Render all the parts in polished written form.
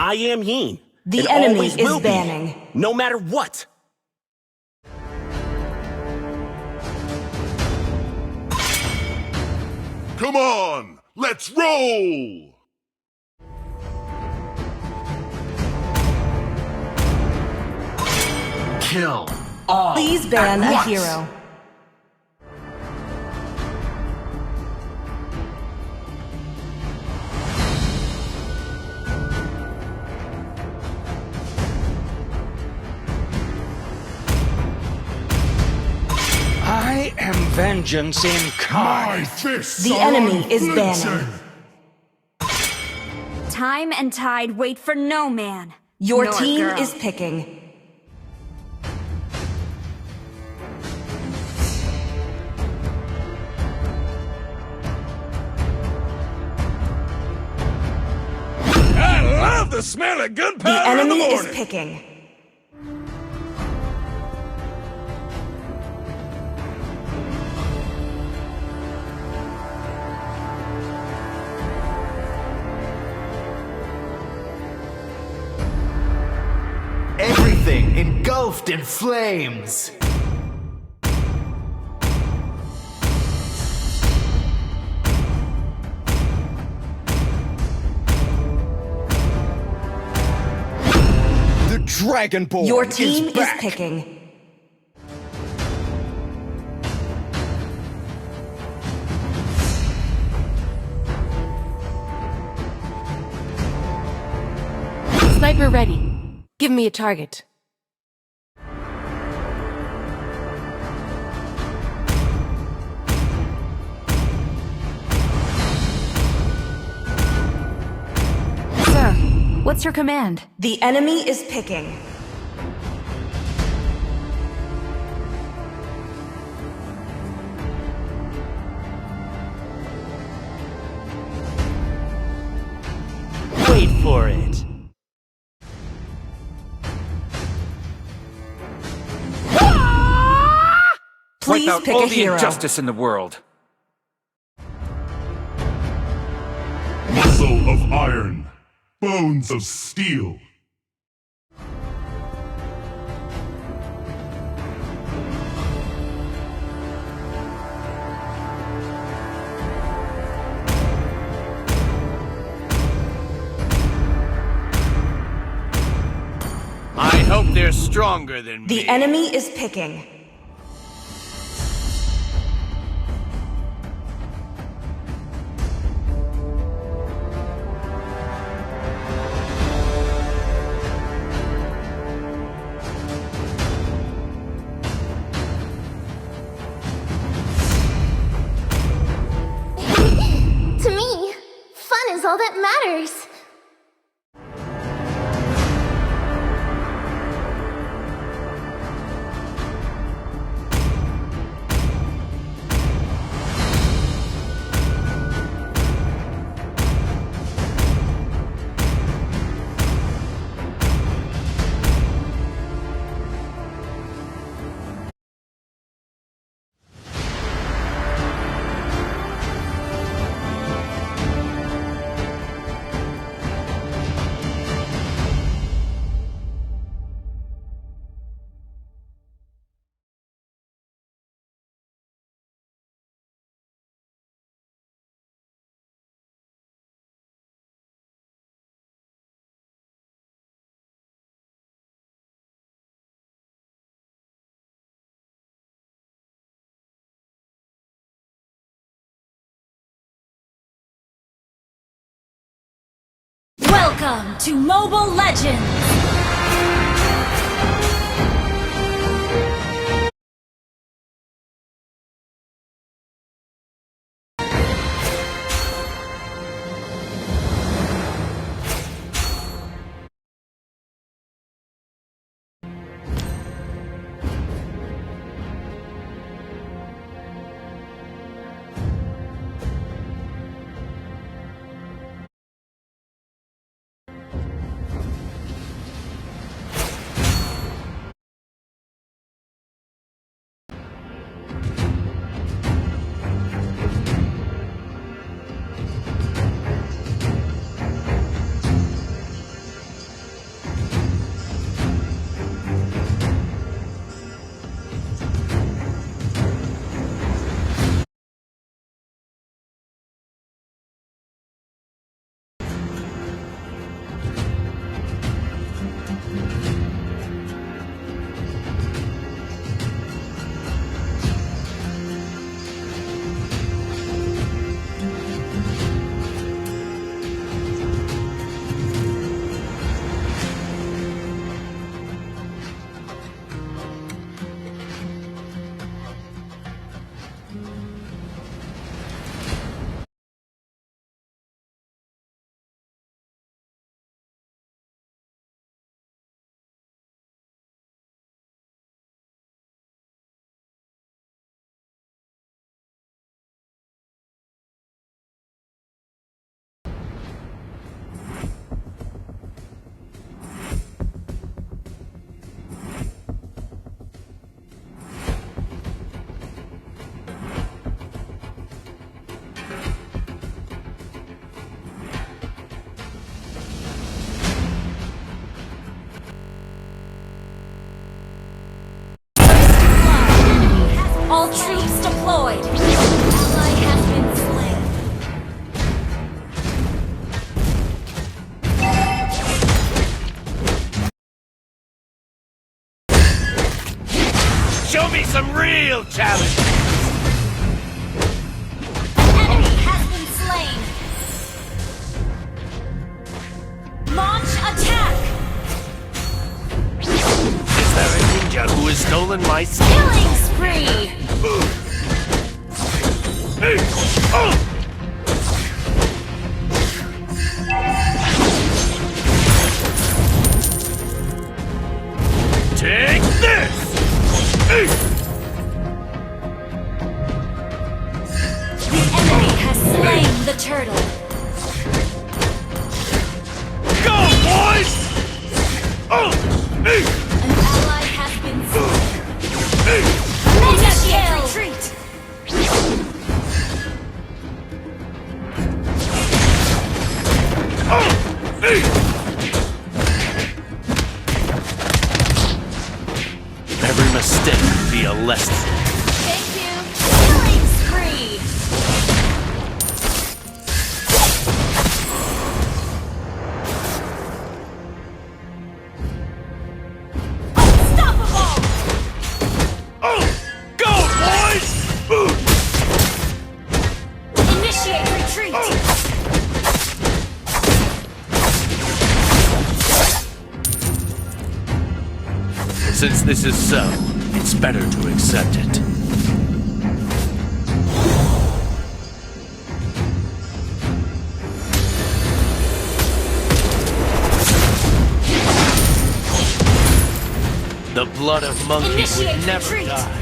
I am Heen. The and enemy always is will be, banning. no matter what. Come on, let's roll! Kill all. Please ban at a once. hero. I am vengeance My incarnate. fists The are enemy is unflinching. banning. Time and tide wait for no man. Your nor team girl. is picking. I love the smell of gunpowder The enemy in the is morning. picking. Everything engulfed in flames. The Dragonborn Your team is is back. picking. Sniper ready. Give me a target. Sir, what's your command? The enemy is picking. Wait for it. Please Wipe out pick all a the hero. injustice in the world. Muscle of iron, bones of steel. I hope they're stronger than me. The enemy is picking. To me, fun is all that matters. Welcome to Mobile Legends! All troops deployed. Ally has been slain. Show me some real challenge! An enemy has been slain. Launch attack. Is there a ninja who has stolen my skill? Killing spree. Take this! The enemy has slain the turtle. Go, boys! An ally has been slain. Mega kill. Retreat. Every mistake will be a lesson. Thank you. Killing spree. Unstoppable. Go, boys! Initiate retreat. Since this is so, it's better to accept it. The blood of monkeys Initiate would never retreat. die.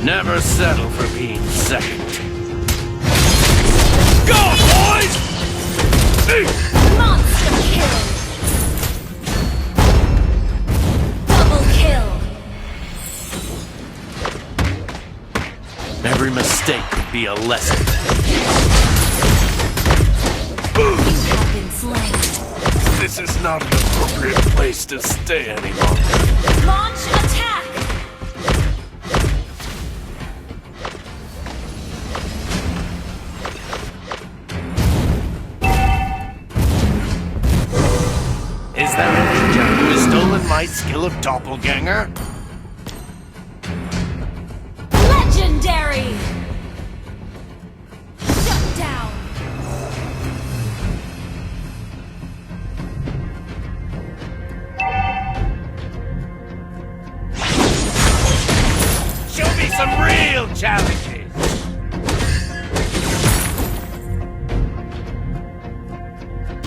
Never settle for being second. Go, boys! Monster kill. Double kill. Every mistake could be a lesson. You have been slain. This is not an appropriate place to stay any longer. Launch attack. Is there a ninja who has stolen my skill of doppelganger? Legendary. Shut down. Show me some real challenges!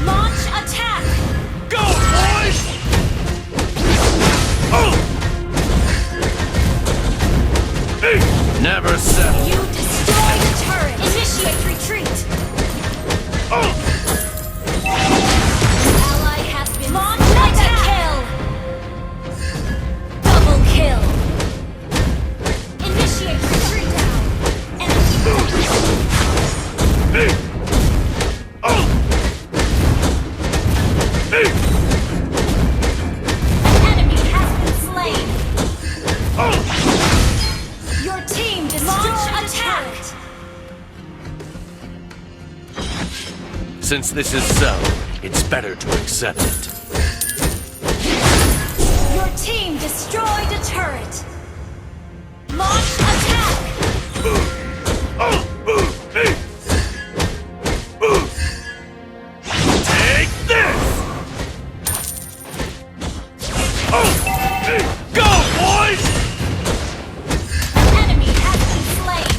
Launch attack. Go, boys! Never settle. You destroyed the turret. Initiate retreat. Ally has been launch attack. Double kill. Initiate retreat. An enemy has been slain. Your team destroyed attack. Since this is so, it's better to accept it. Your team destroyed a turret. Launch attack. Take this! Go, boys! An enemy has been slain.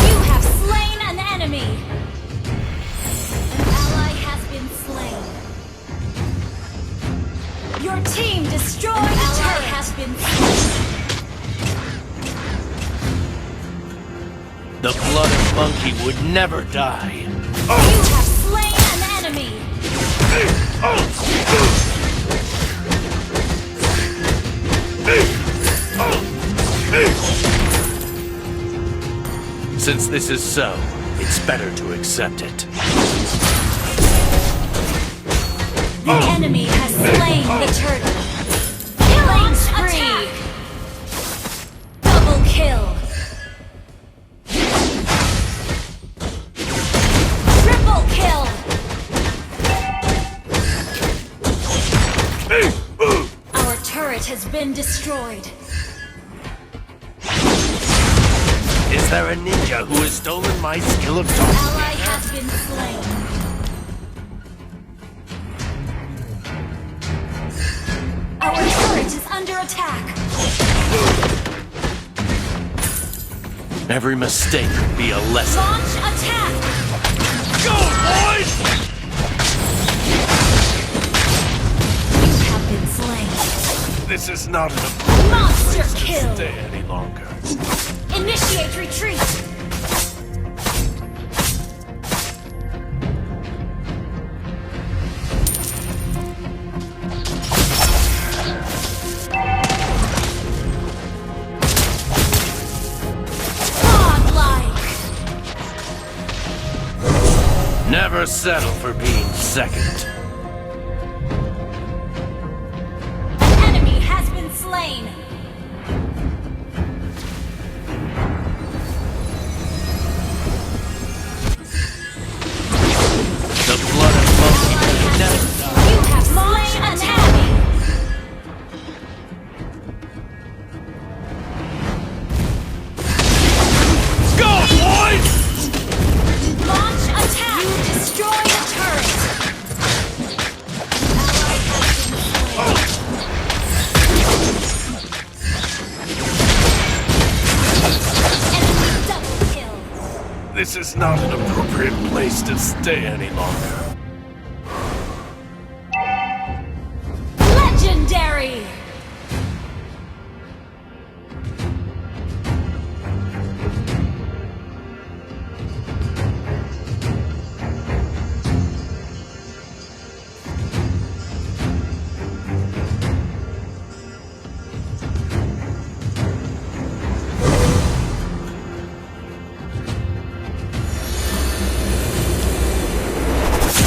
You have slain an enemy. An ally has been slain. Your team destroyed a turret. Has been slain. The blood of monkey would never die. You have slain an enemy. Since this is so, it's better to accept it. The enemy has slain the turtle. Killing spree. Double kill. Triple kill. Our turret has been destroyed. Is there a ninja who has stolen my skill of talking? Ally has been slain. Our turret is under attack. Every mistake could be a lesson. Launch attack. Go, boys! You have been slain. This is not an appropriate Monster place to kill. stay any longer. Initiate retreat. Godlike. Never settle for being second. An enemy has been slain. The blood of monkey never dies. You have slain an enemy. Go, boys! Launch attack. You destroy the turret. Ally has been slain. Enemy double kill. This is not an appropriate place to stay any longer. Legendary.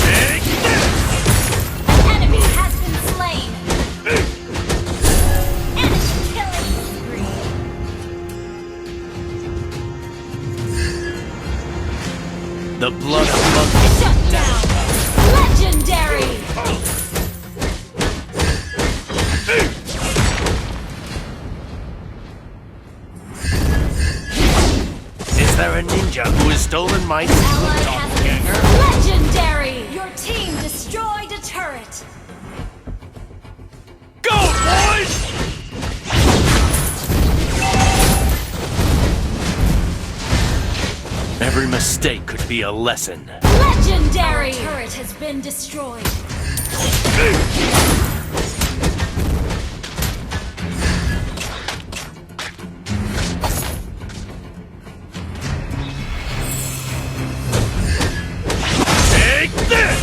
Take this! Enemy has been slain. Enemy killing spree. The blood of monkey. Shut down. Legendary. Is there a ninja who has stolen my skill Ally of has been doppelganger? legendary. Your team destroyed a turret. Go, boys! Every mistake could be a lesson. Legendary. Our turret has been destroyed. Take this!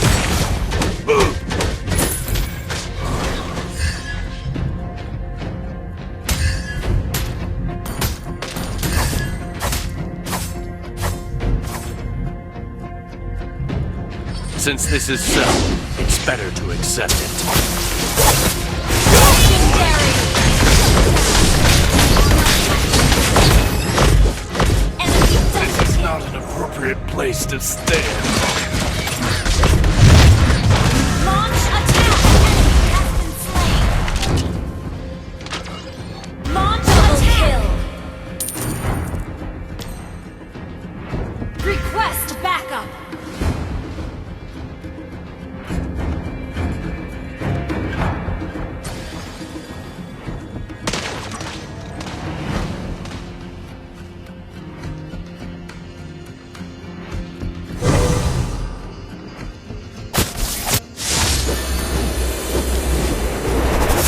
Since this is so, it's better to accept it. Legendary. Enemy This double is kill. not an appropriate place to stand. Launch attack. Enemy has been slain. Launch attack. Request backup.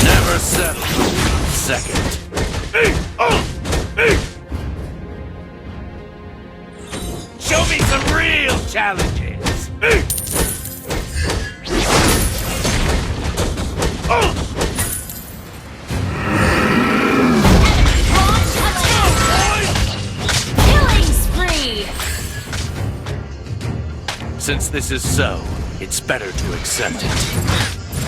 Never settle. Second. Show me some real challenges. Launch attack. Killing spree. Since this is so, it's better to accept it.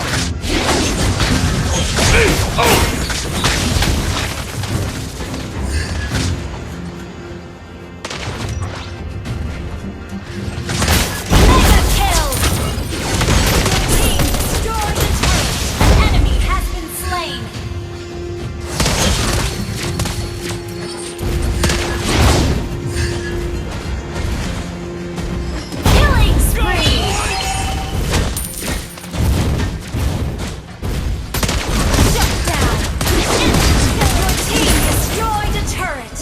Mega kill! Your team destroyed the turret. An enemy has been slain. Killing spree! Shut down! Your team destroyed a turret.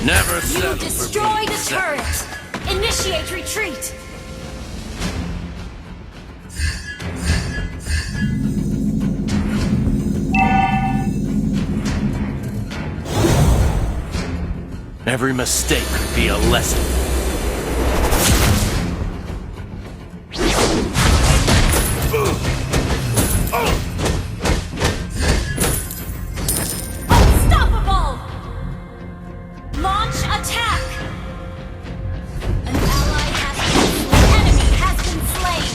Never You settle for destroyed being a second. turret. Initiate retreat. Every mistake could be a lesson. Unstoppable! Launch attack! An ally has been enemy has been slain.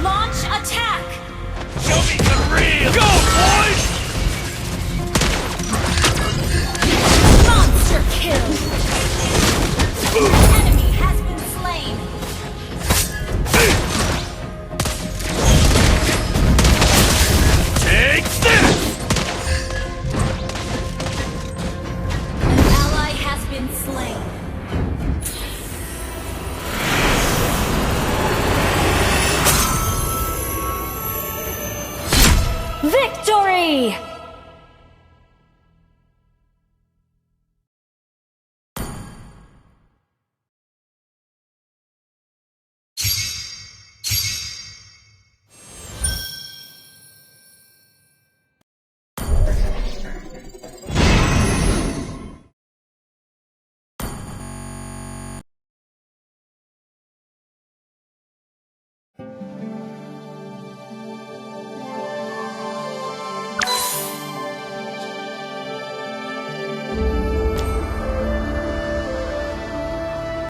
Launch attack! Show me the real. Go, boys! Monster kill! An enemy has been slain. Take this! An ally has been slain. Victory!